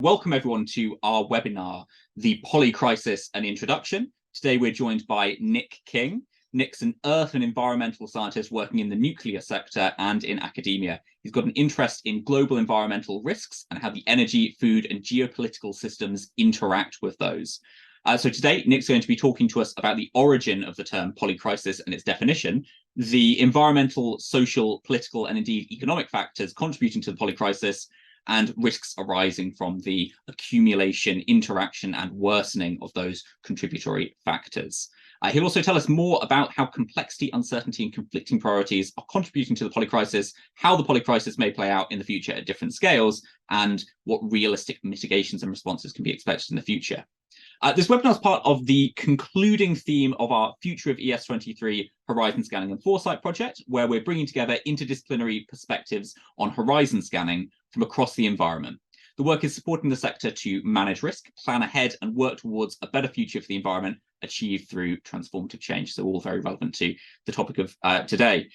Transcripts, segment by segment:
Welcome everyone to our webinar, The Polycrisis, an Introduction. Today we're joined by Nick King. Nick's an earth and environmental scientist working in the nuclear sector and in academia. He's got an interest in global environmental risks and how the energy, food, and geopolitical systems interact with those. So today, Nick's going to be talking to us about the origin of the term polycrisis and its definition, the environmental, social, political, and indeed economic factors contributing to the polycrisis, and risks arising from the accumulation, interaction, and worsening of those contributory factors. He'll also tell us more about how complexity, uncertainty, and conflicting priorities are contributing to the polycrisis, how the polycrisis may play out in the future at different scales, and what realistic mitigations and responses can be expected in the future. This webinar is part of the concluding theme of our Future of ES23 Horizon Scanning and Foresight project, where we're bringing together interdisciplinary perspectives on horizon scanning from across the environment. The work is supporting the sector to manage risk, plan ahead, and work towards a better future for the environment achieved through transformative change. So all very relevant to the topic of today.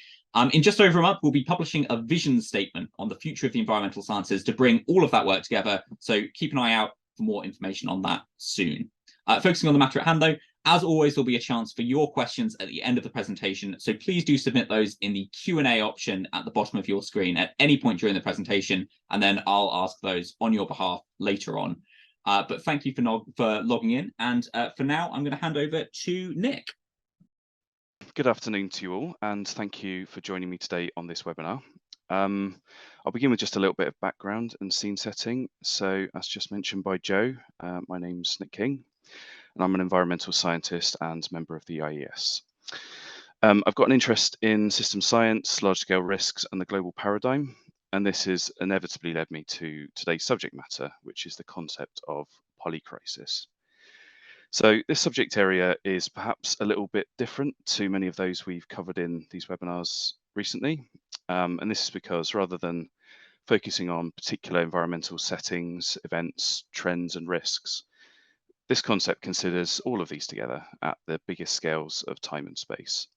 In just over a month, we'll be publishing a vision statement on the future of the environmental sciences to bring all of that work together. So keep an eye out for more information on that soon. Focusing on the matter at hand, though, as always, there'll be a chance for your questions at the end of the presentation. So please do submit those in the Q&A option at the bottom of your screen at any point during the presentation, and then I'll ask those on your behalf later on. But thank you for logging in. And for now, I'm going to hand over to Nick. Good afternoon to you all, and thank you for joining me today on this webinar. I'll begin with just a little bit of background and scene setting. So, as just mentioned by Joe, my name's Nick King, and I'm an environmental scientist and member of the IES. I've got an interest in system science, large-scale risks, and the global paradigm, and this has inevitably led me to today's subject matter, which is the concept of polycrisis. So this subject area is perhaps a little bit different to many of those we've covered in these webinars recently, and this is because rather than focusing on particular environmental settings, events, trends, and risks, this concept considers all of these together at the biggest scales of time and space.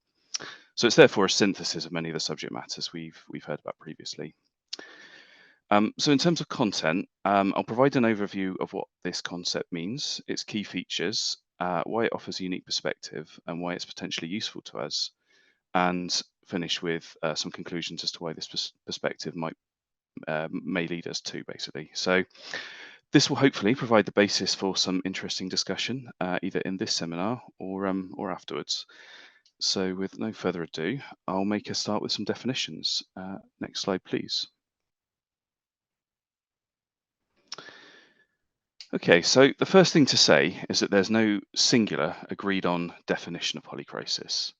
So it's therefore a synthesis of many of the subject matters we've heard about previously. So in terms of content, I'll provide an overview of what this concept means, its key features, why it offers a unique perspective, and why it's potentially useful to us, and finish with some conclusions as to why this perspective may lead us to, basically. So this will hopefully provide the basis for some interesting discussion, either in this seminar or afterwards. So with no further ado, I'll make a start with some definitions. Next slide, please. Okay, so the first thing to say is that there's no singular agreed on definition of polycrisis.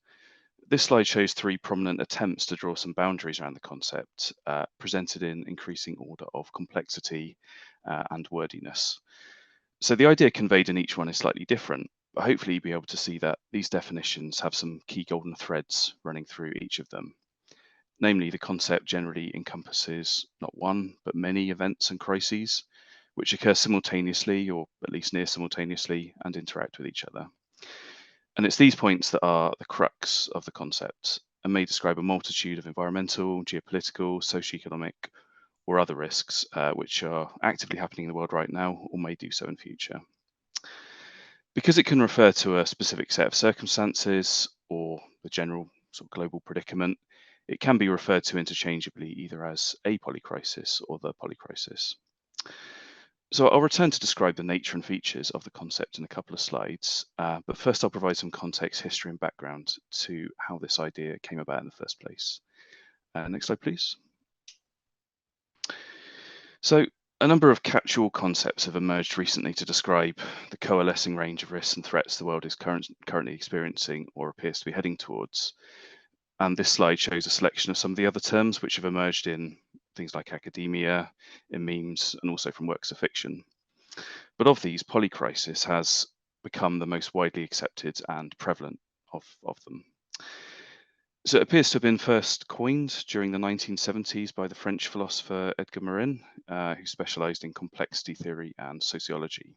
This slide shows three prominent attempts to draw some boundaries around the concept, presented in increasing order of complexity and wordiness. So the idea conveyed in each one is slightly different, but hopefully you'll be able to see that these definitions have some key golden threads running through each of them. Namely, the concept generally encompasses not one, but many events and crises, which occur simultaneously, or at least near simultaneously, and interact with each other. And it's these points that are the crux of the concept and may describe a multitude of environmental, geopolitical, socioeconomic, or other risks which are actively happening in the world right now or may do so in future. Because it can refer to a specific set of circumstances or the general sort of global predicament, it can be referred to interchangeably either as a polycrisis or the polycrisis. So I'll return to describe the nature and features of the concept in a couple of slides, but first I'll provide some context, history, and background to how this idea came about in the first place. Next slide, please. So a number of catch-all concepts have emerged recently to describe the coalescing range of risks and threats the world is currently experiencing or appears to be heading towards. And this slide shows a selection of some of the other terms which have emerged in things like academia, in memes, and also from works of fiction. But of these, polycrisis has become the most widely accepted and prevalent of them. So it appears to have been first coined during the 1970s by the French philosopher Edgar Morin, who specialized in complexity theory and sociology.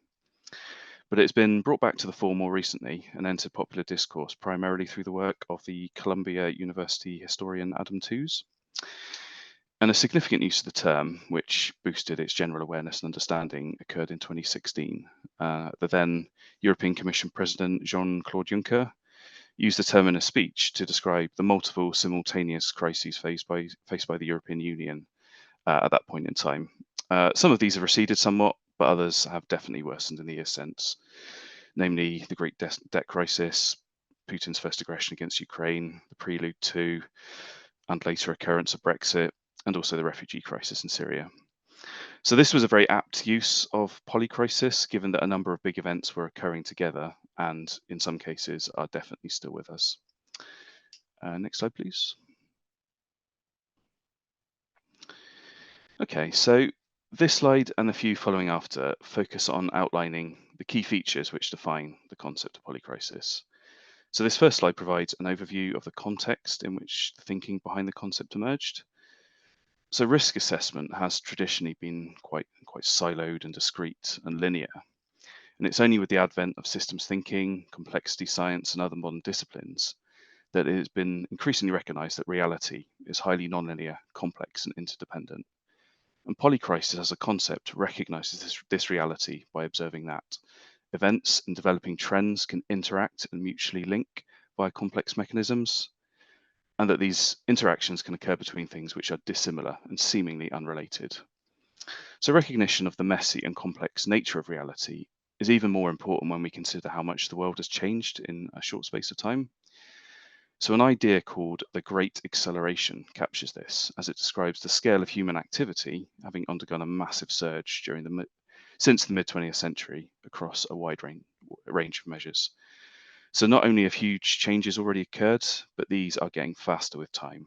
But it's been brought back to the fore more recently and entered popular discourse primarily through the work of the Columbia University historian Adam Tooze. And a significant use of the term, which boosted its general awareness and understanding, occurred in 2016. The then European Commission President Jean-Claude Juncker used the term in a speech to describe the multiple simultaneous crises faced by the European Union at that point in time. Some of these have receded somewhat, but others have definitely worsened in the years since, namely the Greek debt crisis, Putin's first aggression against Ukraine, the prelude to and later occurrence of Brexit, and also the refugee crisis in Syria. So this was a very apt use of polycrisis, given that a number of big events were occurring together and in some cases are definitely still with us. Next slide, please. Okay, so this slide and a few following after focus on outlining the key features which define the concept of polycrisis. So this first slide provides an overview of the context in which the thinking behind the concept emerged. So risk assessment has traditionally been quite siloed and discrete and linear. And it's only with the advent of systems thinking, complexity science, and other modern disciplines that it has been increasingly recognized that reality is highly nonlinear, complex, and interdependent. And polycrisis as a concept recognizes this reality by observing that events and developing trends can interact and mutually link via complex mechanisms, and that these interactions can occur between things which are dissimilar and seemingly unrelated. So recognition of the messy and complex nature of reality is even more important when we consider how much the world has changed in a short space of time. So an idea called the Great Acceleration captures this, as it describes the scale of human activity having undergone a massive surge since the mid-20th century across a wide range of measures. So not only have huge changes already occurred, but these are getting faster with time.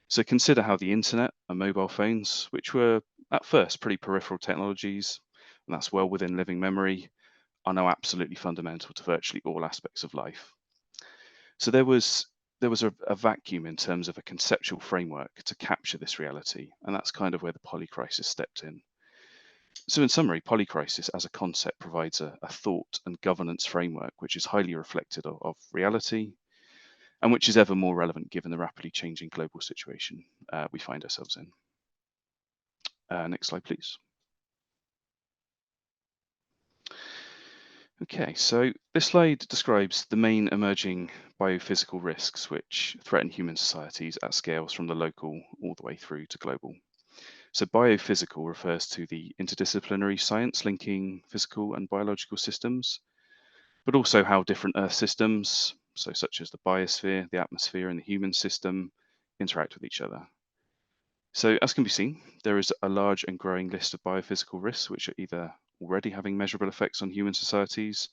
So consider how the internet and mobile phones, which were at first pretty peripheral technologies, and that's well within living memory, are now absolutely fundamental to virtually all aspects of life. So there was a vacuum in terms of a conceptual framework to capture this reality, and that's kind of where the polycrisis stepped in. So in summary, polycrisis as a concept provides a thought and governance framework which is highly reflective of reality, and which is ever more relevant given the rapidly changing global situation we find ourselves in. Next slide, please. Okay, so this slide describes the main emerging biophysical risks which threaten human societies at scales from the local all the way through to global. So biophysical refers to the interdisciplinary science linking physical and biological systems, but also how different Earth systems, so such as the biosphere, the atmosphere, and the human system, interact with each other. So as can be seen, there is a large and growing list of biophysical risks which are either already having measurable effects on human societies,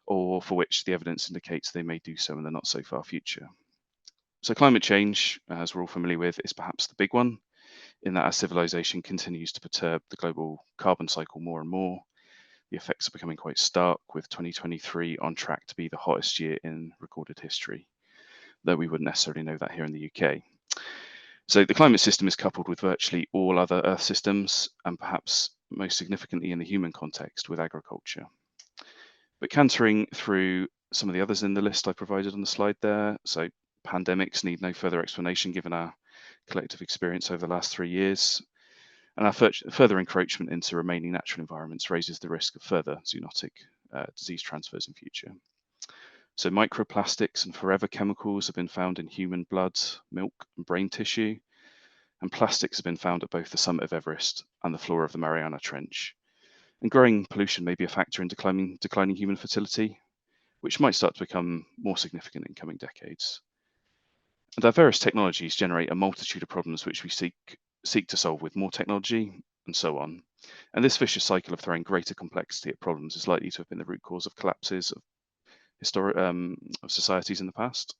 or for which the evidence indicates they may do so in the not so far future. So climate change, as we're all familiar with, is perhaps the big one, in that our civilization continues to perturb the global carbon cycle more and more. The effects are becoming quite stark, with 2023 on track to be the hottest year in recorded history, though we wouldn't necessarily know that here in the UK. So the climate system is coupled with virtually all other Earth systems, and perhaps most significantly in the human context with agriculture. But cantering through some of the others in the list I provided on the slide there, so pandemics need no further explanation given our collective experience over the last 3 years. And our further encroachment into remaining natural environments raises the risk of further zoonotic disease transfers in future. So microplastics and forever chemicals have been found in human blood, milk, and brain tissue. And plastics have been found at both the summit of Everest and the floor of the Mariana Trench. And growing pollution may be a factor in declining human fertility, which might start to become more significant in coming decades. And our various technologies generate a multitude of problems which we seek to solve with more technology, and so on. And this vicious cycle of throwing greater complexity at problems is likely to have been the root cause of collapses of societies in the past.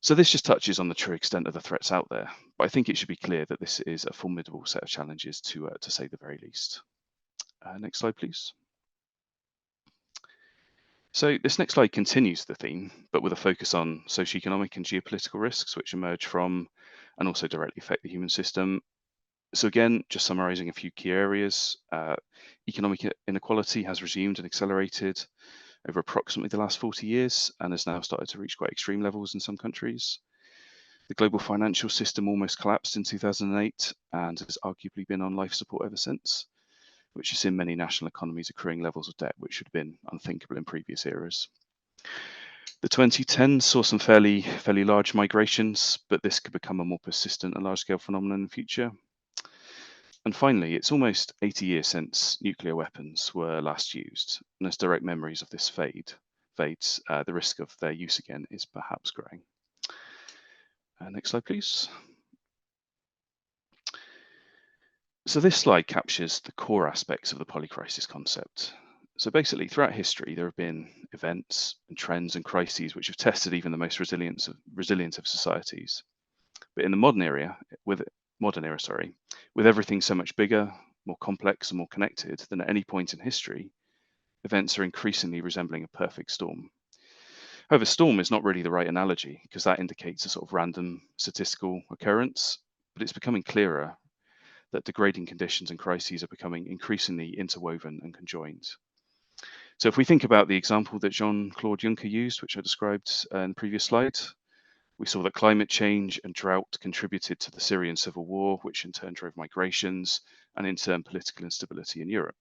So this just touches on the true extent of the threats out there, but I think it should be clear that this is a formidable set of challenges to say the very least. Next slide, please. So this next slide continues the theme, but with a focus on socioeconomic and geopolitical risks which emerge from and also directly affect the human system. So again, just summarizing a few key areas, economic inequality has resumed and accelerated over approximately the last 40 years and has now started to reach quite extreme levels in some countries. The global financial system almost collapsed in 2008 and has arguably been on life support ever since, which has seen many national economies accruing levels of debt which would have been unthinkable in previous eras. The 2010s saw some fairly large migrations, but this could become a more persistent and large-scale phenomenon in the future. And finally, it's almost 80 years since nuclear weapons were last used, and as direct memories of this fades, the risk of their use again is perhaps growing. Next slide, please. So this slide captures the core aspects of the polycrisis concept. So basically, throughout history, there have been events and trends and crises which have tested even the most resilient of societies. But in the modern era, with everything so much bigger, more complex, and more connected than at any point in history, events are increasingly resembling a perfect storm. However, storm is not really the right analogy because that indicates a sort of random statistical occurrence, but it's becoming clearer that degrading conditions and crises are becoming increasingly interwoven and conjoined. So if we think about the example that Jean-Claude Juncker used, which I described in the previous slide, we saw that climate change and drought contributed to the Syrian civil war, which in turn drove migrations and in turn political instability in Europe.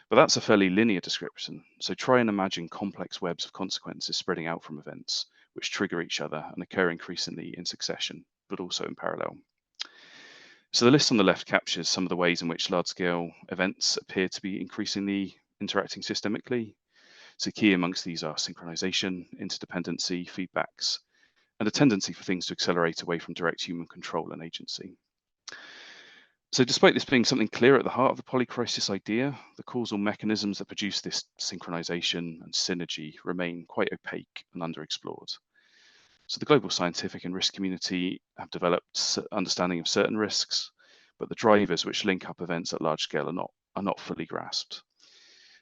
But that's a fairly linear description. So try and imagine complex webs of consequences spreading out from events, which trigger each other and occur increasingly in succession, but also in parallel. So the list on the left captures some of the ways in which large-scale events appear to be increasingly interacting systemically. So key amongst these are synchronization, interdependency, feedbacks, and a tendency for things to accelerate away from direct human control and agency. So despite this being something clear at the heart of the polycrisis idea, the causal mechanisms that produce this synchronization and synergy remain quite opaque and underexplored. So the global scientific and risk community have developed understanding of certain risks, but the drivers which link up events at large scale are not fully grasped.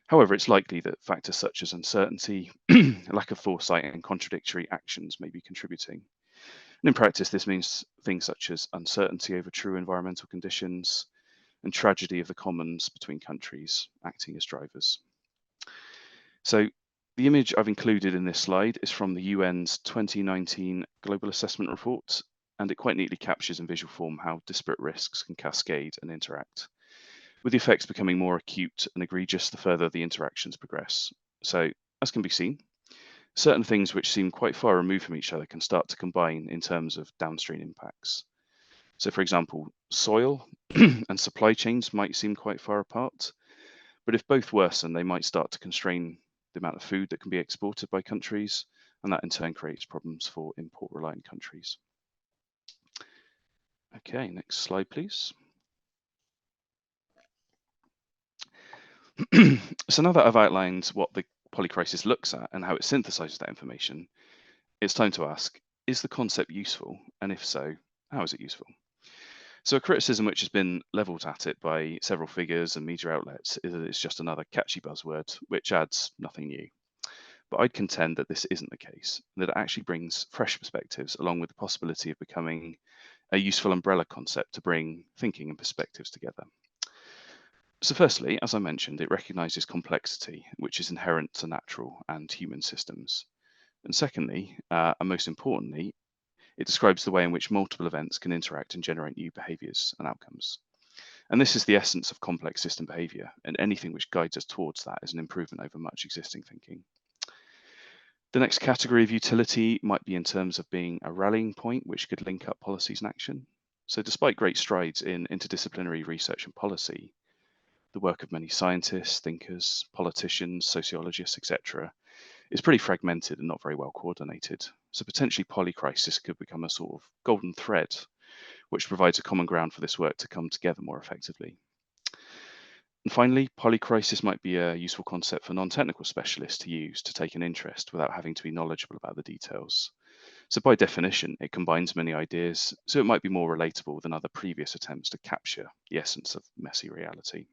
However, it's likely that factors such as uncertainty, lack of foresight, and contradictory actions may be contributing. And in practice, this means things such as uncertainty over true environmental conditions and tragedy of the commons between countries acting as drivers. So the image I've included in this slide is from the UN's 2019 Global Assessment Report, and it quite neatly captures in visual form how disparate risks can cascade and interact, with the effects becoming more acute and egregious the further the interactions progress. So, as can be seen, certain things which seem quite far removed from each other can start to combine in terms of downstream impacts. So, for example, soil and supply chains might seem quite far apart, but if both worsen, they might start to constrain the amount of food that can be exported by countries, and that in turn creates problems for import-reliant countries. Okay, next slide, please. So now that I've outlined what the polycrisis looks at and how it synthesizes that information, it's time to ask, is the concept useful? And if so, how is it useful? So a criticism which has been leveled at it by several figures and media outlets is that it's just another catchy buzzword, which adds nothing new. But I'd contend that this isn't the case, and that it actually brings fresh perspectives along with the possibility of becoming a useful umbrella concept to bring thinking and perspectives together. So firstly, as I mentioned, it recognizes complexity, which is inherent to natural and human systems. And secondly, and most importantly, it describes the way in which multiple events can interact and generate new behaviors and outcomes. And this is the essence of complex system behavior, and anything which guides us towards that is an improvement over much existing thinking. The next category of utility might be in terms of being a rallying point which could link up policies and action. So despite great strides in interdisciplinary research and policy, the work of many scientists, thinkers, politicians, sociologists, etc., is pretty fragmented and not very well coordinated. So potentially polycrisis could become a sort of golden thread, which provides a common ground for this work to come together more effectively. And finally, polycrisis might be a useful concept for non-technical specialists to use to take an interest without having to be knowledgeable about the details. So by definition, it combines many ideas, so it might be more relatable than other previous attempts to capture the essence of messy reality.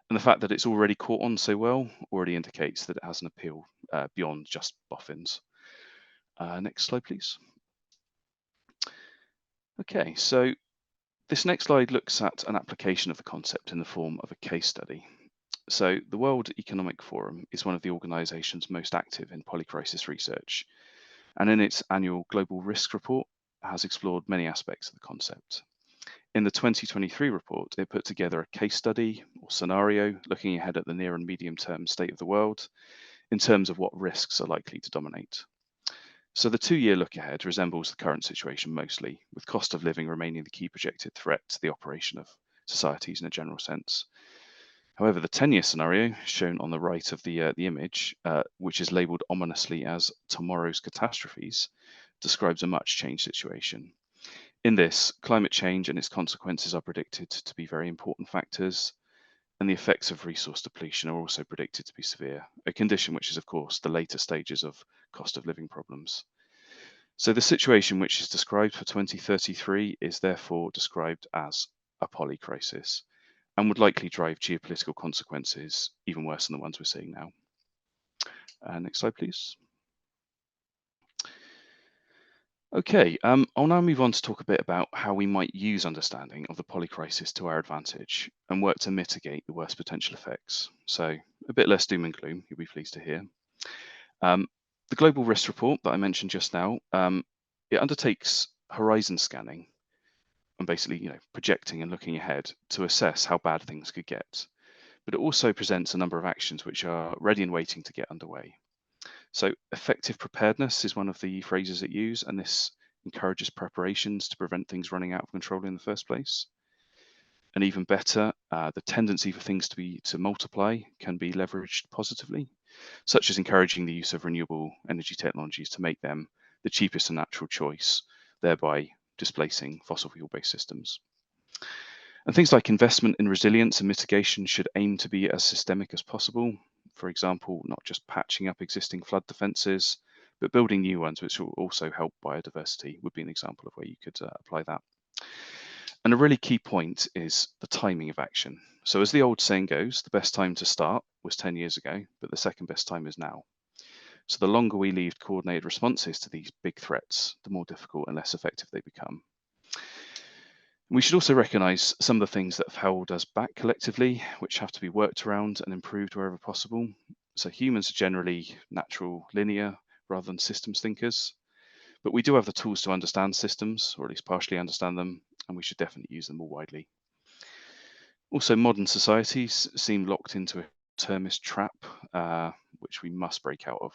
And the fact that it's already caught on so well already indicates that it has an appeal beyond just boffins. Next slide, please. Okay, so this next slide looks at an application of the concept in the form of a case study. So the World Economic Forum is one of the organizations most active in polycrisis research. And in its annual Global Risk Report, has explored many aspects of the concept. In the 2023 report, it put together a case study or scenario looking ahead at the near and medium term state of the world in terms of what risks are likely to dominate. So the 2-year look ahead resembles the current situation mostly, with cost of living remaining the key projected threat to the operation of societies in a general sense. However, the 10-year scenario, shown on the right of the image, which is labelled ominously as tomorrow's catastrophes, describes a much changed situation. In this, climate change and its consequences are predicted to be very important factors, and the effects of resource depletion are also predicted to be severe, a condition which is, of course, the later stages of cost of living problems. So the situation which is described for 2033 is therefore described as a polycrisis and would likely drive geopolitical consequences even worse than the ones we're seeing now. Next slide, please. Okay, I'll now move on to talk a bit about how we might use understanding of the polycrisis to our advantage and work to mitigate the worst potential effects. So a bit less doom and gloom, you'll be pleased to hear. The Global Risk Report that I mentioned just now, it undertakes horizon scanning and basically, projecting and looking ahead to assess how bad things could get. But it also presents a number of actions which are ready and waiting to get underway. So effective preparedness is one of the phrases it uses, and this encourages preparations to prevent things running out of control in the first place. And even better, the tendency for things to multiply can be leveraged positively, such as encouraging the use of renewable energy technologies to make them the cheapest and natural choice, thereby displacing fossil fuel-based systems. And things like investment in resilience and mitigation should aim to be as systemic as possible. For example, not just patching up existing flood defences, but building new ones which will also help biodiversity would be an example of where you could apply that. And a really key point is the timing of action. So as the old saying goes, the best time to start was 10 years ago, but the second best time is now. So the longer we leave coordinated responses to these big threats, the more difficult and less effective they become. We should also recognise some of the things that have held us back collectively, which have to be worked around and improved wherever possible. So humans are generally natural linear rather than systems thinkers, but we do have the tools to understand systems, or at least partially understand them, and we should definitely use them more widely. Also, modern societies seem locked into a termist trap, which we must break out of.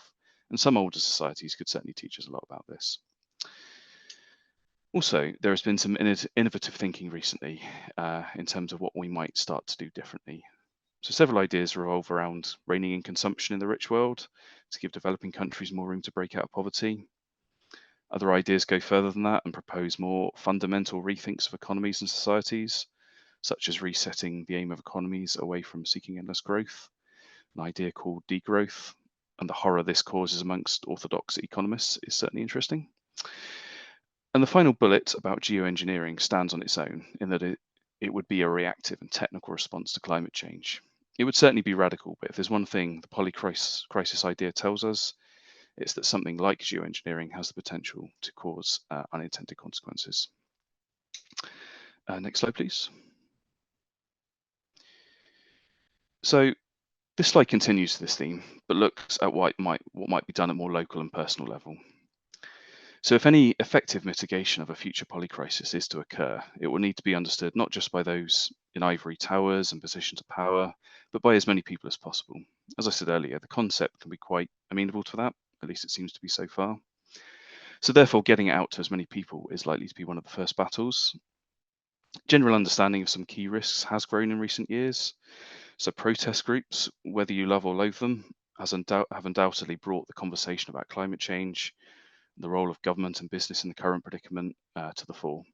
And some older societies could certainly teach us a lot about this. Also, there has been some innovative thinking recently in terms of what we might start to do differently. So several ideas revolve around reining in consumption in the rich world to give developing countries more room to break out of poverty. Other ideas go further than that and propose more fundamental rethinks of economies and societies, such as resetting the aim of economies away from seeking endless growth, an idea called degrowth, and the horror this causes amongst orthodox economists is certainly interesting. And the final bullet about geoengineering stands on its own in that it would be a reactive and technical response to climate change. It would certainly be radical, but if there's one thing the polycrisis idea tells us, it's that something like geoengineering has the potential to cause unintended consequences. Next slide, please. So this slide continues this theme, but looks at what might be done at more local and personal level. So if any effective mitigation of a future polycrisis is to occur, it will need to be understood not just by those in ivory towers and positions of power, but by as many people as possible. As I said earlier, the concept can be quite amenable to that, at least it seems to be so far. So therefore, getting it out to as many people is likely to be one of the first battles. General understanding of some key risks has grown in recent years. So protest groups, whether you love or loathe them, have undoubtedly brought the conversation about climate change, the role of government and business in the current predicament to the fore.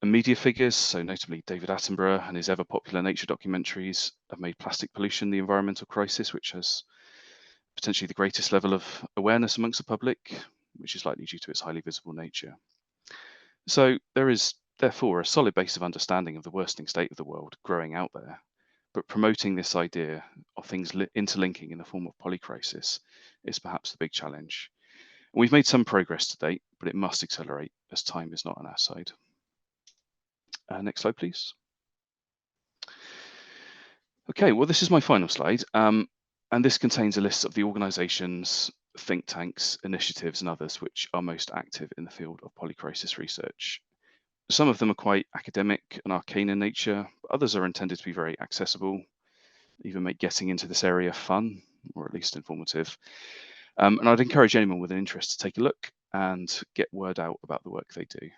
And media figures, so notably David Attenborough and his ever popular nature documentaries, have made plastic pollution the environmental crisis, which has potentially the greatest level of awareness amongst the public, which is likely due to its highly visible nature. So there is therefore a solid base of understanding of the worsening state of the world growing out there, but promoting this idea of things interlinking in the form of polycrisis is perhaps the big challenge. We've made some progress to date, but it must accelerate as time is not on our side. Next slide, please. Okay, well, this is my final slide, and this contains a list of the organisations think tanks, initiatives, and others which are most active in the field of polycrisis research. Some of them are quite academic and arcane in nature, but others are intended to be very accessible, even make getting into this area fun, or at least informative. And I'd encourage anyone with an interest to take a look and get word out about the work they do.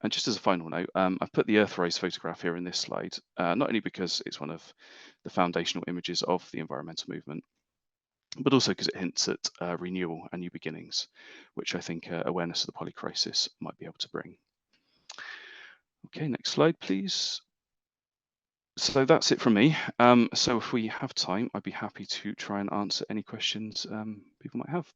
And just as a final note, I've put the Earthrise photograph here in this slide, not only because it's one of the foundational images of the environmental movement, but also because it hints at renewal and new beginnings, which I think awareness of the polycrisis might be able to bring. Okay, next slide, please. So that's it from me. So if we have time, I'd be happy to try and answer any questions people might have.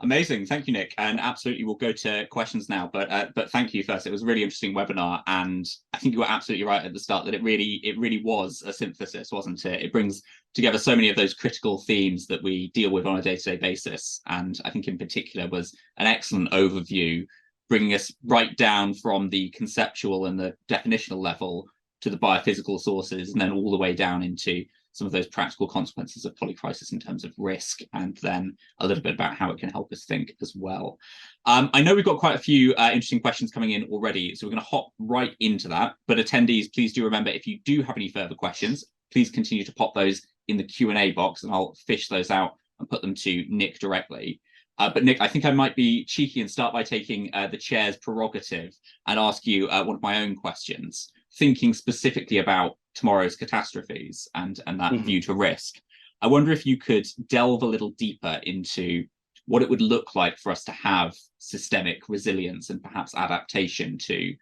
Amazing, thank you, Nick. And absolutely, we'll go to questions now. But thank you first. It was a really interesting webinar, and I think you were absolutely right at the start that it really was a synthesis, wasn't it? It brings together so many of those critical themes that we deal with on a day-to-day basis, and I think in particular was an excellent overview, bringing us right down from the conceptual and the definitional level to the biophysical sources, and then all the way down into some of those practical consequences of polycrisis in terms of risk, and then a little bit about how it can help us think as well. I know we've got quite a few interesting questions coming in already, so we're going to hop right into that. But attendees, please do remember, if you do have any further questions, please continue to pop those in the Q&A box, and I'll fish those out and put them to Nick directly. But Nick, I think I might be cheeky and start by taking the chair's prerogative and ask you one of my own questions, thinking specifically about tomorrow's catastrophes and that view to risk. I wonder if you could delve a little deeper into what it would look like for us to have systemic resilience and perhaps adaptation to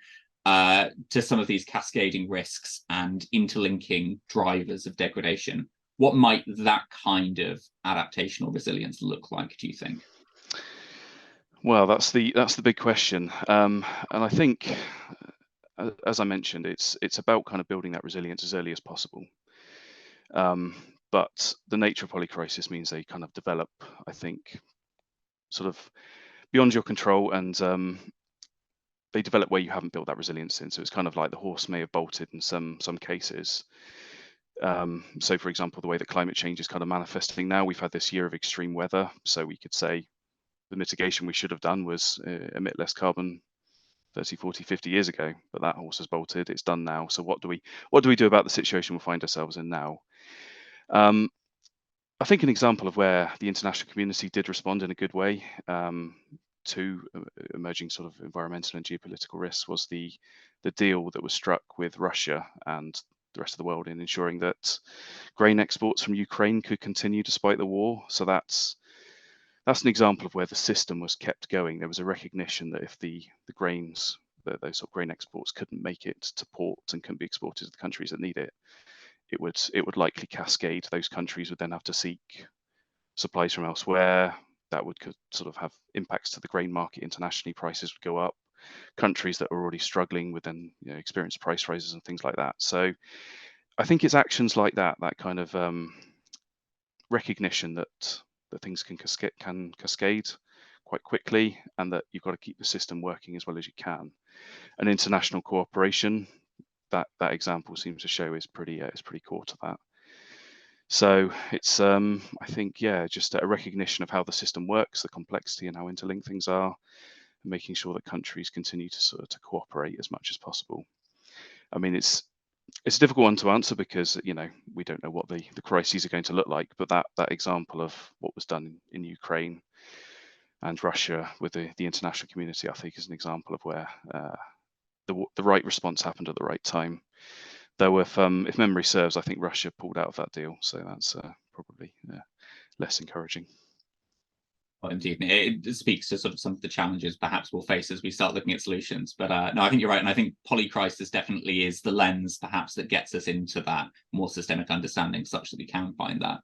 some of these cascading risks and interlinking drivers of degradation. What might that kind of adaptation or resilience look like, do you think? Well, that's the big question, and I think, as I mentioned, it's about kind of building that resilience as early as possible. But the nature of polycrisis means they kind of develop, I think, sort of beyond your control, and they develop where you haven't built that resilience in. So it's kind of like the horse may have bolted in some cases. So, for example, the way that climate change is kind of manifesting now, we've had this year of extreme weather. So we could say the mitigation we should have done was emit less carbon 30, 40, 50 years ago, but that horse has bolted, it's done now. So what do we do about the situation we find ourselves in now? I think an example of where the international community did respond in a good way to emerging sort of environmental and geopolitical risks was the deal that was struck with Russia and the rest of the world in ensuring that grain exports from Ukraine could continue despite the war. So that's an example of where the system was kept going. There was a recognition that if the grains, those sort of grain exports couldn't make it to port and couldn't be exported to the countries that need it, it would likely cascade. Those countries would then have to seek supplies from elsewhere. That could sort of have impacts to the grain market internationally. Prices would go up. Countries that are already struggling would then experience price rises and things like that. So I think it's actions like that kind of recognition that things can cascade quite quickly, and that you've got to keep the system working as well as you can. And international cooperation, that example seems to show, is pretty core to that. So it's I think, just a recognition of how the system works, the complexity, and how interlinked things are, and making sure that countries continue to cooperate as much as possible. I mean, it's a difficult one to answer because we don't know what the crises are going to look like, but that example of what was done in Ukraine and Russia with the international community, I think, is an example of where the right response happened at the right time. Though if memory serves, I think Russia pulled out of that deal, so that's probably less encouraging. Well, indeed, it speaks to sort of some of the challenges perhaps we'll face as we start looking at solutions. But no, I think you're right, and I think polycrisis definitely is the lens perhaps that gets us into that more systemic understanding, such that we can find that.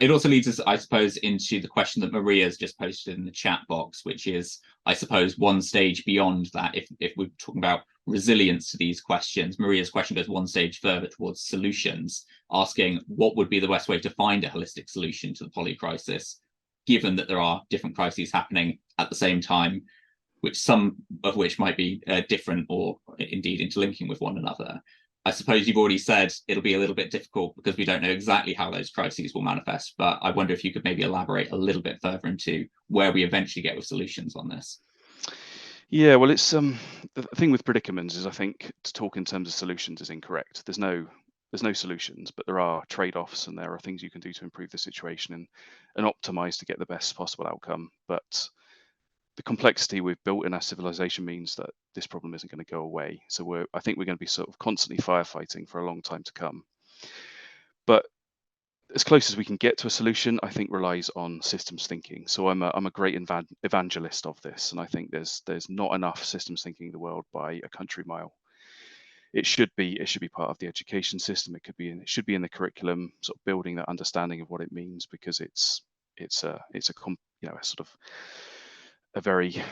It also leads us, I suppose, into the question that Maria's just posted in the chat box, which is, I suppose, one stage beyond that. If we're talking about resilience to these questions, Maria's question goes one stage further towards solutions, asking what would be the best way to find a holistic solution to the polycrisis, given that there are different crises happening at the same time, which some of which might be different or indeed interlinking with one another. I suppose you've already said it'll be a little bit difficult because we don't know exactly how those crises will manifest, but I wonder if you could maybe elaborate a little bit further into where we eventually get with solutions on this. Yeah, well, it's the thing with predicaments is I think to talk in terms of solutions is incorrect. There's no solutions, but there are trade-offs and there are things you can do to improve the situation and optimize to get the best possible outcome. But the complexity we've built in our civilization means that this problem isn't going to go away. So I think we're going to be sort of constantly firefighting for a long time to come. But as close as we can get to a solution, I think relies on systems thinking. So I'm a great evangelist of this, and I think there's not enough systems thinking in the world by a country mile. It should be part of the education system. It should be in the curriculum, sort of building that understanding of what it means, because it's a sort of a very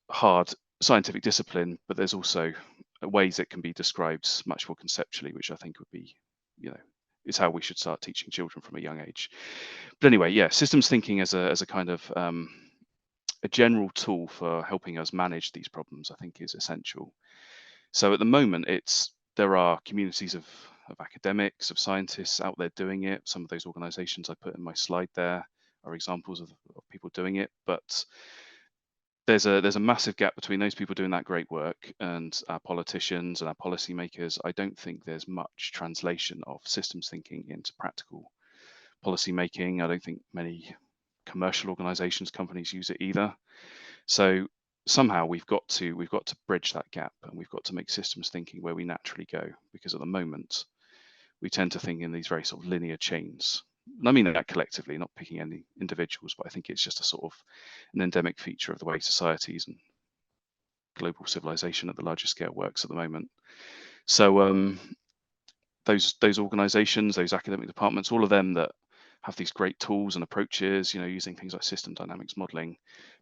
hard scientific discipline, but there's also ways it can be described much more conceptually, which I think would be, is how we should start teaching children from a young age. But anyway, yeah, systems thinking as a kind of a general tool for helping us manage these problems, I think, is essential. So at the moment, there are communities of academics, of scientists out there doing it. Some of those organizations I put in my slide there are examples of people doing it, but there's a massive gap between those people doing that great work and our politicians and our policymakers. I don't think there's much translation of systems thinking into practical policy making. I don't think many commercial organizations, companies use it either. So somehow we've got to bridge that gap, and we've got to make systems thinking where we naturally go, because at the moment we tend to think in these very sort of linear chains. And I mean that collectively, not picking any individuals, but I think it's just a sort of an endemic feature of the way societies and global civilization at the larger scale works at the moment. So those organizations, those academic departments, all of them that have these great tools and approaches, using things like system dynamics modeling,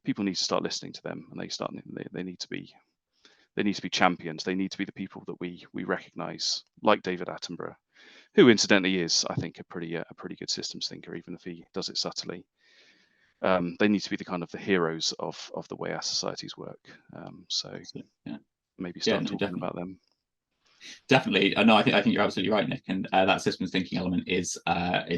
people need to start listening to them, and they need to be champions. They need to be the people that we recognize, like David Attenborough, who incidentally is, I think, a pretty good systems thinker, even if he does it subtly. They need to be the kind of the heroes of the way our societies work. So yeah, maybe start talking about them. Definitely. No, I think you're absolutely right, Nick. And that systems thinking element is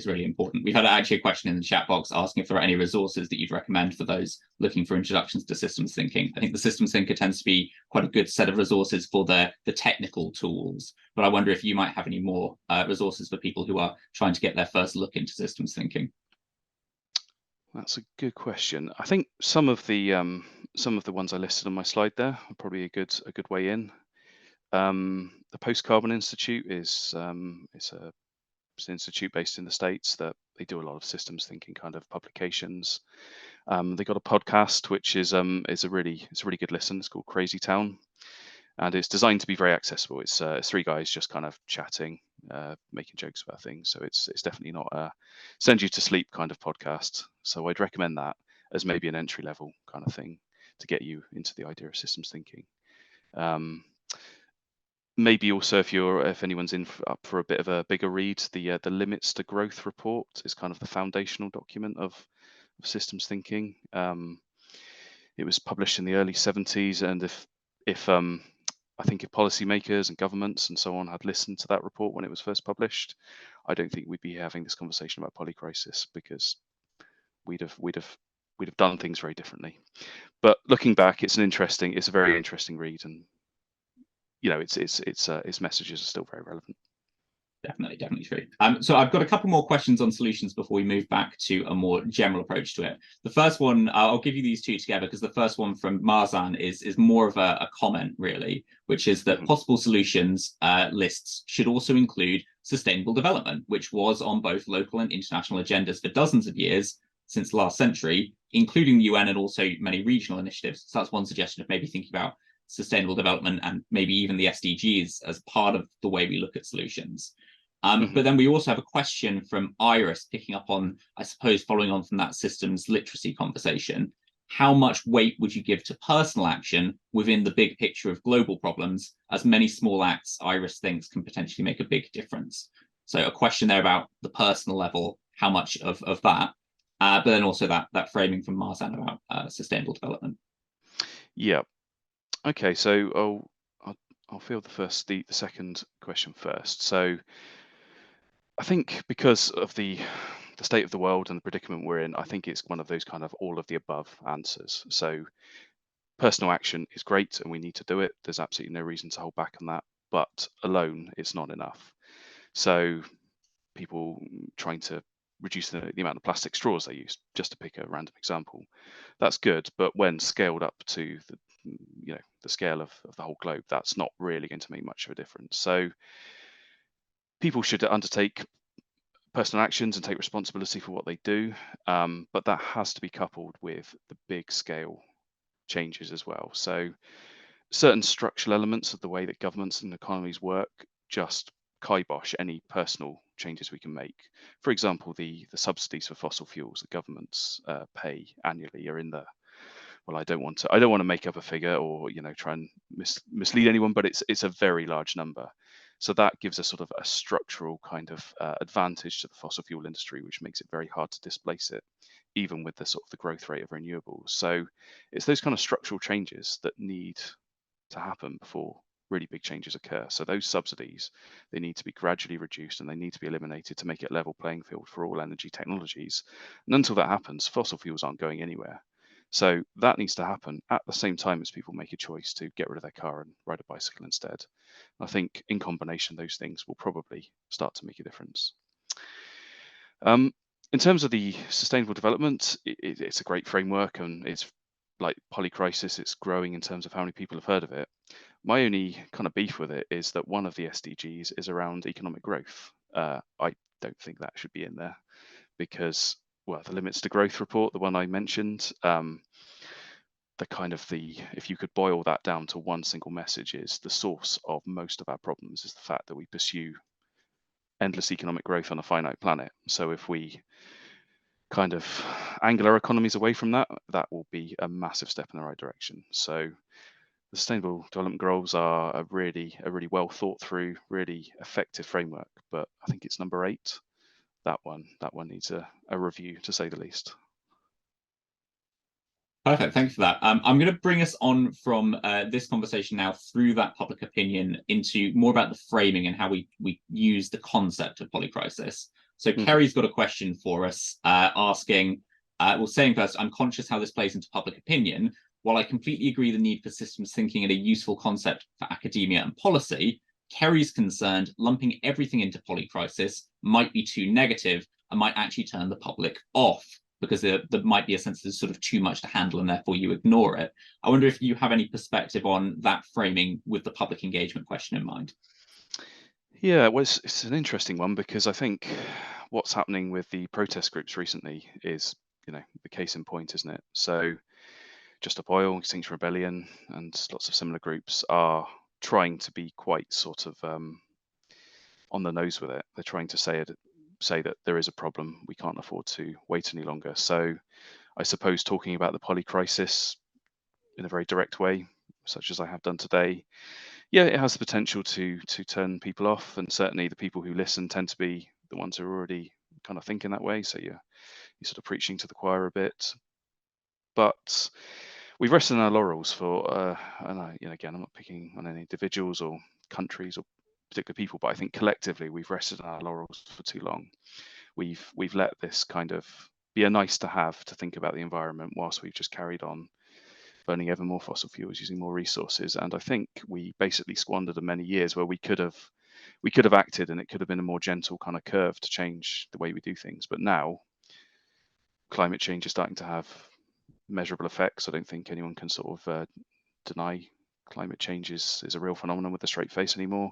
really important. We've had actually a question in the chat box asking if there are any resources that you'd recommend for those looking for introductions to systems thinking. I think the systems thinker tends to be quite a good set of resources for the technical tools. But I wonder if you might have any more resources for people who are trying to get their first look into systems thinking. That's a good question. I think some of the ones I listed on my slide there are probably a good way in. The Post-Carbon Institute is it's an institute based in the States that they do a lot of systems thinking kind of publications. They got a podcast which is a really good listen. It's called Crazy Town, and it's designed to be very accessible. It's three guys just kind of chatting, making jokes about things. So it's definitely not a send you to sleep kind of podcast. So I'd recommend that as maybe an entry level kind of thing to get you into the idea of systems thinking. Maybe also if anyone's up for a bit of a bigger read, the Limits to Growth report is kind of the foundational document of systems thinking. It was published in the early 70s, and if I think if policymakers and governments and so on had listened to that report when it was first published, I don't think we'd be having this conversation about polycrisis, because we'd have done things very differently. But looking back, it's a very interesting read, and its messages are still very relevant. Definitely true. So I've got a couple more questions on solutions before we move back to a more general approach to it. The first one, I'll give you these two together, because the first one from Marzan is more of a comment, really, which is that possible solutions lists should also include sustainable development, which was on both local and international agendas for dozens of years since last century, including the UN and also many regional initiatives. So that's one suggestion of maybe thinking about sustainable development and maybe even the SDGs as part of the way we look at solutions. But then we also have a question from Iris, picking up on, I suppose, following on from that systems literacy conversation. How much weight would you give to personal action within the big picture of global problems, as many small acts, Iris thinks, can potentially make a big difference? So a question there about the personal level, how much of that, but then also that framing from Marzan about sustainable development. Yeah. Okay, so I'll I'll field the second question first. So I think because of the state of the world and the predicament we're in, I think it's one of those kind of all of the above answers. So personal action is great and we need to do it. There's absolutely no reason to hold back on that, but alone it's not enough. So people trying to reduce the amount of plastic straws they use, just to pick a random example, that's good. But when scaled up to the scale of the whole globe, that's not really going to make much of a difference. So people should undertake personal actions and take responsibility for what they do, but that has to be coupled with the big scale changes as well. So certain structural elements of the way that governments and economies work just kibosh any personal changes we can make. For example, the subsidies for fossil fuels that governments pay annually are in the, well, I don't want to make up a figure or try and mislead anyone, but it's a very large number. So that gives a sort of a structural kind of advantage to the fossil fuel industry, which makes it very hard to displace it, even with the sort of the growth rate of renewables. So it's those kind of structural changes that need to happen before really big changes occur. So those subsidies, they need to be gradually reduced and they need to be eliminated to make it a level playing field for all energy technologies. And until that happens, fossil fuels aren't going anywhere. So that needs to happen at the same time as people make a choice to get rid of their car and ride a bicycle instead. I think in combination, those things will probably start to make a difference. In terms of the sustainable development, it's a great framework and it's like Polycrisis, it's growing in terms of how many people have heard of it. My only kind of beef with it is that one of the SDGs is around economic growth. I don't think that should be in there because, well, the limits to growth report, the one I mentioned, if you could boil that down to one single message, is the source of most of our problems is the fact that we pursue endless economic growth on a finite planet. So if we kind of angle our economies away from that, that will be a massive step in the right direction. So the Sustainable Development Goals are a really well thought through, really effective framework. But I think it's number 8. That one needs a review, to say the least. Perfect. Thank you for that. I'm going to bring us on from this conversation now through that public opinion into more about the framing and how we use the concept of polycrisis. So Kerry's got a question for us asking, saying first, I'm conscious how this plays into public opinion. While I completely agree the need for systems thinking and a useful concept for academia and policy, Kerry's concerned lumping everything into polycrisis might be too negative and might actually turn the public off, because there might be a sense there's sort of too much to handle and therefore you ignore it. I wonder if you have any perspective on that framing with the public engagement question in mind. Yeah, well, it's an interesting one because I think what's happening with the protest groups recently is, the case in point, isn't it? So Just Stop Oil, Extinction Rebellion, and lots of similar groups are trying to be quite sort of on the nose with it. They're trying to say that there is a problem. We can't afford to wait any longer. So I suppose talking about the polycrisis in a very direct way, such as I have done today, yeah, it has the potential to turn people off, and certainly the people who listen tend to be the ones who are already kind of thinking that way. So you're sort of preaching to the choir a bit. But we've rested on our laurels for, again, I'm not picking on any individuals or countries or particular people, but I think collectively we've rested on our laurels for too long. We've let this kind of be a nice to have to think about the environment whilst we've just carried on burning ever more fossil fuels, using more resources. And I think we basically squandered many years where we could have acted, and it could have been a more gentle kind of curve to change the way we do things. But now climate change is starting to have measurable effects. I don't think anyone can sort of deny climate change is a real phenomenon with a straight face anymore.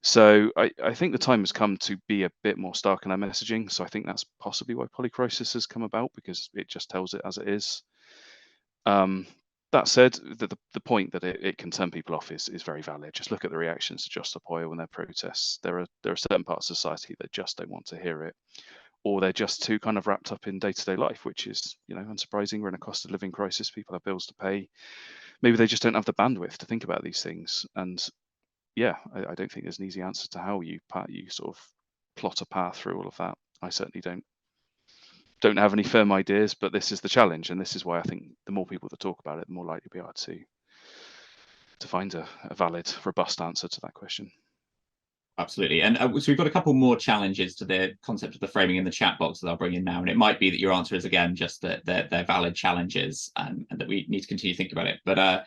So I think the time has come to be a bit more stark in our messaging. So I think that's possibly why polycrisis has come about, because it just tells it as it is. That said, the point that it can turn people off is very valid. Just look at the reactions to Just Stop Oil and their protests. There are certain parts of society that just don't want to hear it, or they're just too kind of wrapped up in day-to-day life, which is, unsurprising. We're in a cost of living crisis. People have bills to pay. Maybe they just don't have the bandwidth to think about these things. And yeah, I don't think there's an easy answer to how you sort of plot a path through all of that. I certainly don't have any firm ideas, but this is the challenge, and this is why I think the more people that talk about it, the more likely we are to to find a valid, robust answer to that question. Absolutely. And so we've got a couple more challenges to the concept of the framing in the chat box that I'll bring in now. And it might be that your answer is, again, just that they're valid challenges and that we need to continue thinking about it. But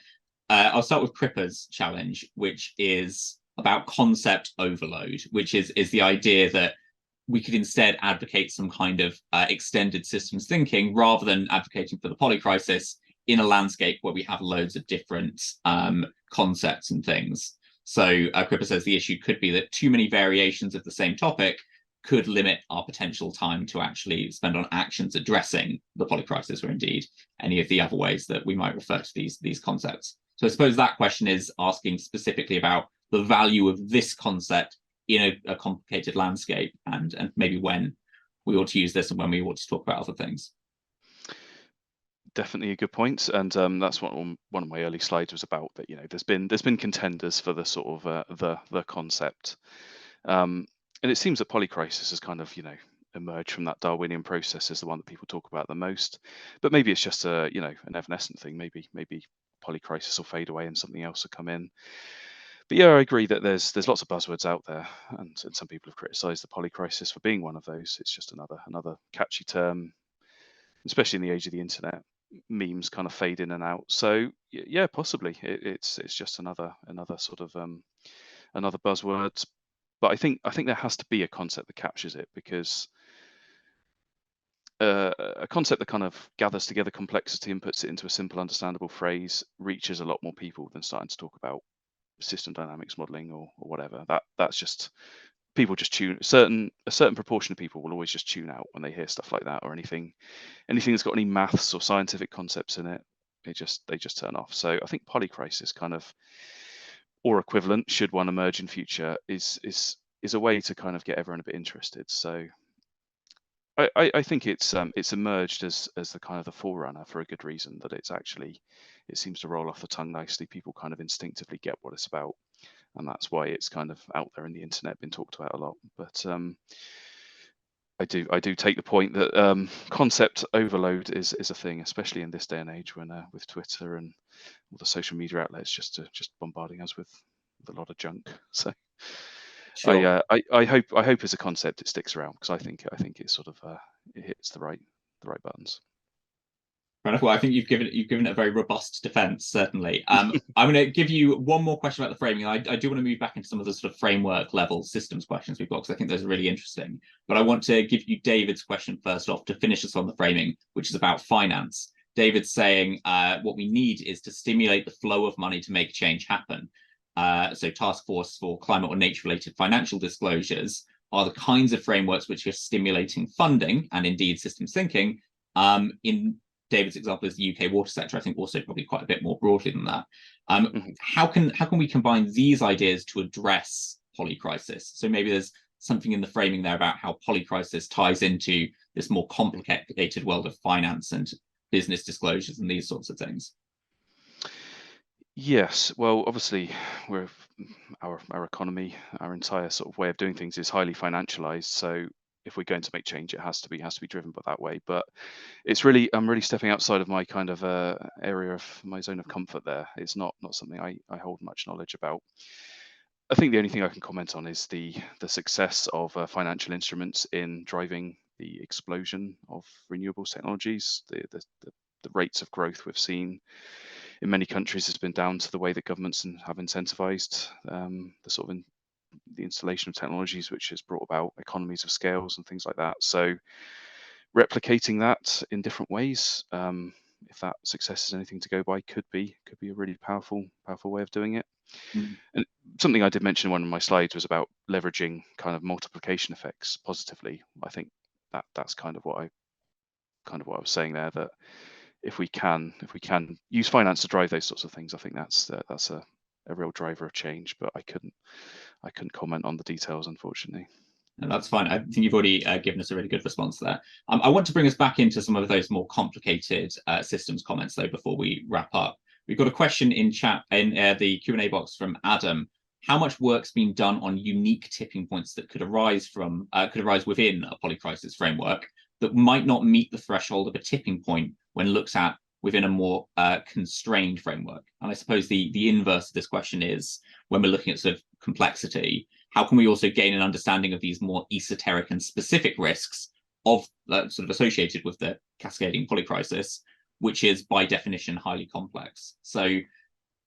I'll start with Crippa's challenge, which is about concept overload, which is the idea that we could instead advocate some kind of extended systems thinking rather than advocating for the polycrisis in a landscape where we have loads of different concepts and things. So Crippa says the issue could be that too many variations of the same topic could limit our potential time to actually spend on actions addressing the polycrisis, or indeed any of the other ways that we might refer to these concepts. So I suppose that question is asking specifically about the value of this concept in a complicated landscape, and maybe when we ought to use this and when we ought to talk about other things. Definitely a good point, and that's what one of my early slides was about. That there's been contenders for the sort of the concept, and it seems that polycrisis has kind of emerged from that Darwinian process as the one that people talk about the most. But maybe it's just an evanescent thing. Maybe polycrisis will fade away and something else will come in. But yeah, I agree that there's lots of buzzwords out there, and some people have criticised the polycrisis for being one of those. It's just another catchy term, especially in the age of the internet. Memes kind of fade in and out. So yeah, possibly it's just another sort of another buzzword. But I think there has to be a concept that captures it, because a concept that kind of gathers together complexity and puts it into a simple, understandable phrase reaches a lot more people than starting to talk about system dynamics modeling or whatever. That's just, people just tune, a certain proportion of people will always just tune out when they hear stuff like that, or anything that's got any maths or scientific concepts in it. They just turn off. So I think polycrisis kind of, or equivalent, should one emerge in future, is a way to kind of get everyone a bit interested. So I think it's emerged as the kind of the forerunner for a good reason, that it seems to roll off the tongue nicely. People kind of instinctively get what it's about, and that's why it's kind of out there in the internet, been talked about a lot. But I do take the point that concept overload is a thing, especially in this day and age when with Twitter and all the social media outlets just bombarding us with a lot of junk. So Sure. I hope as a concept it sticks around, because I think it's sort of it hits the right buttons. Well, I think you've given it a very robust defense, certainly. I'm going to give you one more question about the framing. I do want to move back into some of the sort of framework level systems questions we've got, because I think those are really interesting. But I want to give you David's question first off to finish us on the framing, which is about finance. David's saying what we need is to stimulate the flow of money to make change happen. So task force for climate or nature-related financial disclosures are the kinds of frameworks which are stimulating funding and indeed systems thinking. In David's example is the UK water sector, I think also probably quite a bit more broadly than that. How can we combine these ideas to address polycrisis? So maybe there's something in the framing there about how polycrisis ties into this more complicated world of finance and business disclosures and these sorts of things. Yes, well, obviously, our economy, our entire sort of way of doing things is highly financialized. So if we're going to make change, it has to be driven by that way. But I'm really stepping outside of my kind of area of my zone of comfort there. It's not something I hold much knowledge about. I think the only thing I can comment on is the success of financial instruments in driving the explosion of renewables technologies. The rates of growth we've seen in many countries has been down to the way that governments have incentivized the installation of technologies, which has brought about economies of scales and things like that. So replicating that in different ways, if that success is anything to go by, could be a really powerful way of doing it. And something I did mention in one of my slides was about leveraging kind of multiplication effects positively. I think that's kind of what I was saying there, that if we can use finance to drive those sorts of things, I think that's a real driver of change. But I couldn't comment on the details, unfortunately. No, that's fine. I think you've already given us a really good response there. I want to bring us back into some of those more complicated systems comments, though, before we wrap up. We've got a question in chat in the Q&A box from Adam. How much work's been done on unique tipping points that could arise within a polycrisis framework that might not meet the threshold of a tipping point when looked at within a more constrained framework? And I suppose the inverse of this question is, when we're looking at sort of complexity, how can we also gain an understanding of these more esoteric and specific risks of sort of associated with the cascading polycrisis, which is by definition highly complex? So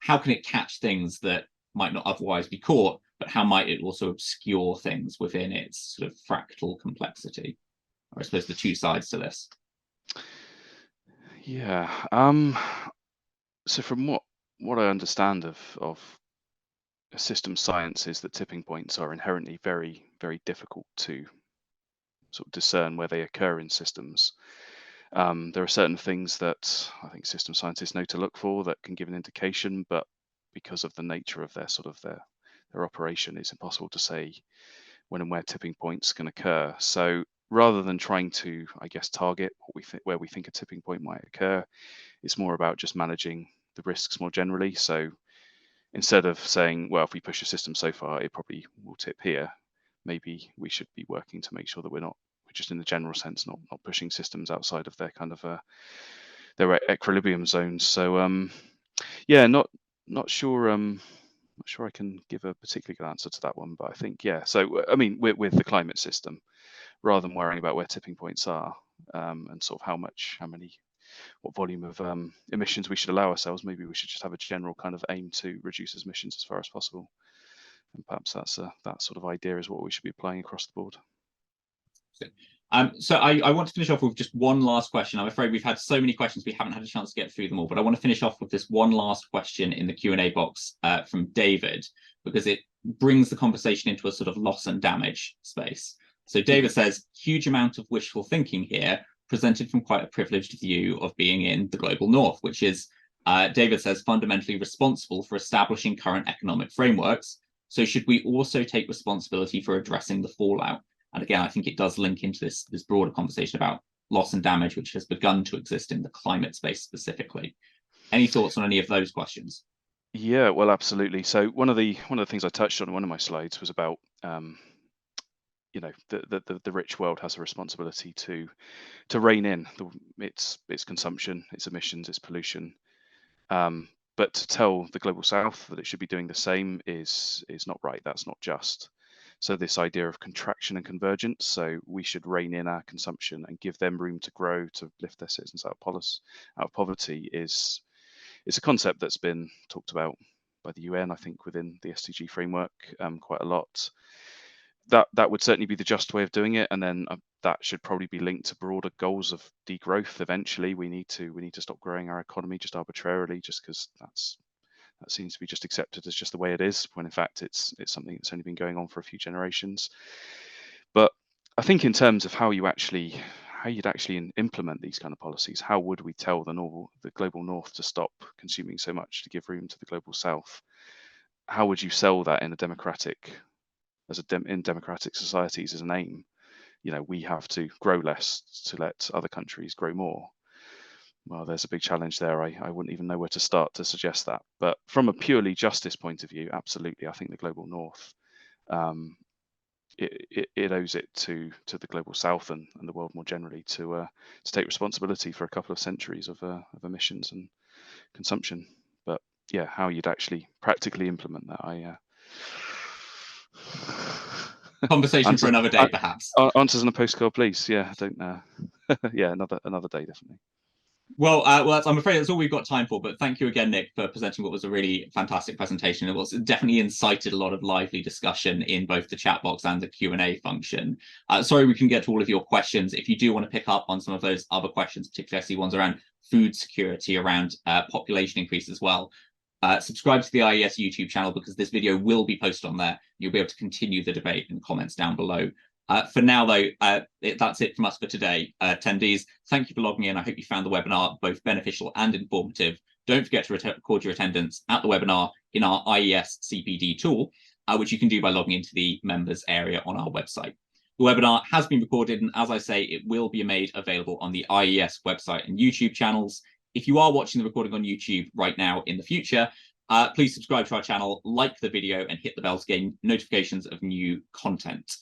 how can it catch things that might not otherwise be caught, but how might it also obscure things within its sort of fractal complexity? Or I suppose the two sides to this. Yeah. So from what I understand of system science is that tipping points are inherently very, very difficult to sort of discern where they occur in systems. There are certain things that I think system scientists know to look for that can give an indication, but because of the nature of their operation, it's impossible to say when and where tipping points can occur. So rather than trying to, I guess, target where we think a tipping point might occur, it's more about just managing the risks more generally. So instead of saying, well, if we push a system so far, it probably will tip here, maybe we should be working to make sure that we're just in the general sense, not pushing systems outside of their kind of their equilibrium zones. So yeah, not sure. Not sure I can give a particularly good answer to that one, but I think, yeah. So I mean, with the climate system, rather than worrying about where tipping points are and sort of what volume of emissions we should allow ourselves, maybe we should just have a general kind of aim to reduce emissions as far as possible. And perhaps that sort of idea is what we should be applying across the board. So I want to finish off with just one last question. I'm afraid we've had so many questions, we haven't had a chance to get through them all, but I want to finish off with this one last question in the Q&A box from David, because it brings the conversation into a sort of loss and damage space. So David says, huge amount of wishful thinking here, presented from quite a privileged view of being in the global north, which is, David says, fundamentally responsible for establishing current economic frameworks. So should we also take responsibility for addressing the fallout? And again, I think it does link into this broader conversation about loss and damage, which has begun to exist in the climate space specifically. Any thoughts on any of those questions? Yeah, well, absolutely. So one of the things I touched on in one of my slides was about the rich world has a responsibility to rein in its consumption, its emissions, its pollution. But to tell the global south that it should be doing the same is not right. That's not just. So this idea of contraction and convergence, so we should rein in our consumption and give them room to grow, to lift their citizens out of poverty, is a concept that's been talked about by the UN, I think, within the SDG framework quite a lot. That would certainly be the just way of doing it, and then that should probably be linked to broader goals of degrowth. Eventually, we need to stop growing our economy just arbitrarily, just because that seems to be just accepted as just the way it is, when in fact it's something that's only been going on for a few generations. But I think in terms of how you'd actually implement these kind of policies, how would we tell the global north to stop consuming so much to give room to the global south? How would you sell that in democratic societies as an aim? We have to grow less to let other countries grow more. Well, there's a big challenge there. I wouldn't even know where to start to suggest that. But from a purely justice point of view, absolutely, I think the global north, it owes it to the global south and the world more generally to take responsibility for a couple of centuries of emissions and consumption. But yeah, how you'd actually practically implement that, Conversation for another day, perhaps. Answers on a postcard, please. Yeah, I don't know. Yeah, another day, definitely. Well, I'm afraid that's all we've got time for, but thank you again, Nick, for presenting what was a really fantastic presentation. It was definitely incited a lot of lively discussion in both the chat box and the Q&A function. Sorry we couldn't get to all of your questions. If you do want to pick up on some of those other questions, particularly I see ones around food security, around population increase as well, subscribe to the IES YouTube channel, because this video will be posted on there. You'll be able to continue the debate in comments down below. For now, though, that's it from us for today. Attendees, thank you for logging in. I hope you found the webinar both beneficial and informative. Don't forget to record your attendance at the webinar in our IES CPD tool, which you can do by logging into the members area on our website. The webinar has been recorded, and as I say, it will be made available on the IES website and YouTube channels. If you are watching the recording on YouTube right now in the future, please subscribe to our channel, like the video, and hit the bell to gain notifications of new content.